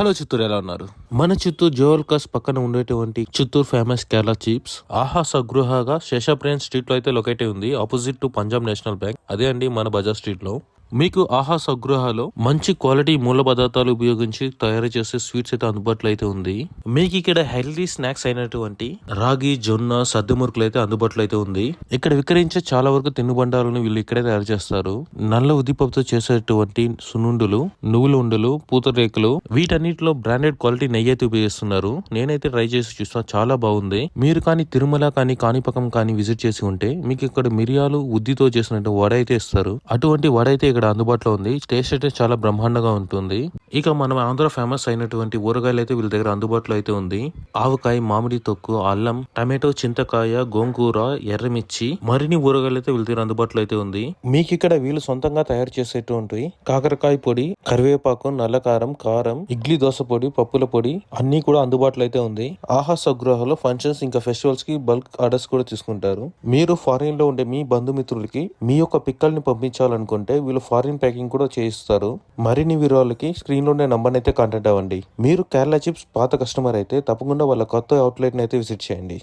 Hello Chittoor, ఎలా ఉన్నారు? మన చిత్తూరు జోవల్కస్ పక్కన ఉండేటువంటి చిత్తూరు ఫేమస్ కేరళ చిప్స్ ఆహా సగృహగా శేషాప్రియన్ స్ట్రీట్ లో అయితే లొకేట్ ఉంది. Opposite to Punjab national bank. అదే అండి మన బజార్ స్ట్రీట్ లో. మీకు ఆహా సగృహలో మంచి క్వాలిటీ మూల పదార్థాలు ఉపయోగించి తయారు చేసే స్వీట్స్ అయితే అందుబాటులో అయితే ఉంది. మీకు ఇక్కడ హెల్తీ స్నాక్స్ అయినటువంటి రాగి, జొన్న, సద్ద మురుకులు అయితే అందుబాటులో అయితే ఉంది. ఇక్కడ విక్రయించే చాలా వరకు తినుబండాలను వీళ్ళు ఇక్కడే తయారు చేస్తారు. నల్ల ఉద్దిపప్పుతో చేసేటువంటి సున్నుండలు, నువ్వుల ఉండలు, పూతరేకులు, వీటన్నిటిలో బ్రాండెడ్ క్వాలిటీ నెయ్యి అయితే ఉపయోగిస్తున్నారు. నేనైతే ట్రై చేసి చూస్తా, చాలా బాగుంది. మీరు కానీ తిరుమల కానీ కాణిపాకం కానీ విజిట్ చేసి ఉంటే మీకు ఇక్కడ మిరియాలు ఉద్దితో చేసినట్టు వడ అయితే ఇస్తారు. అటువంటి వడ అయితే ఇక్కడ అందుబాటులో ఉంది. టేస్ట్ అయితే చాలా బ్రహ్మాండంగా ఉంటుంది. ఇక మనం ఆంధ్ర ఫేమస్ అయినటువంటి ఊరగాయలు అయితే వీళ్ళ దగ్గర అందుబాటులో అయితే ఉంది. ఆవకాయ, మామిడి తొక్కు, అల్లం, టమాటో, చింతకాయ, గోంగూర, ఎర్రమిర్చి, మరిన్ని ఊరగాయలు అయితే వీళ్ళ దగ్గర అందుబాటులో అయితే ఉంది. మీకు ఇక్కడ వీళ్ళు సొంతంగా తయారు చేసేటువంటి కాకరకాయ పొడి, కరివేపాకు, నల్లకారం, కారం, ఇడ్లీ దోశ పొడి, పప్పుల పొడి అన్ని కూడా అందుబాటులో అయితే ఉంది. ఆహా సగృహలో ఫంక్షన్స్ ఇంకా ఫెస్టివల్స్ కి బల్క్ ఆర్డర్స్ కూడా తీసుకుంటారు. మీరు ఫారిన్ లో ఉండే మీ బంధుమిత్రులకి మీ యొక్క పిక్కల్ని పంపించాలనుకుంటే వీళ్ళు ఫారిన్ ప్యాకింగ్ కూడా చేయిస్తారు. మరిన్ని వివరాలకి స్క్రీన్ లో ఉండే నంబర్ అయితే కాంటాక్ట్ అవ్వండి. మీరు కేరళ చిప్స్ పాత కస్టమర్ అయితే తప్పకుండా వాళ్ళ కొత్త అవుట్లెట్ ని అయితే విజిట్ చేయండి.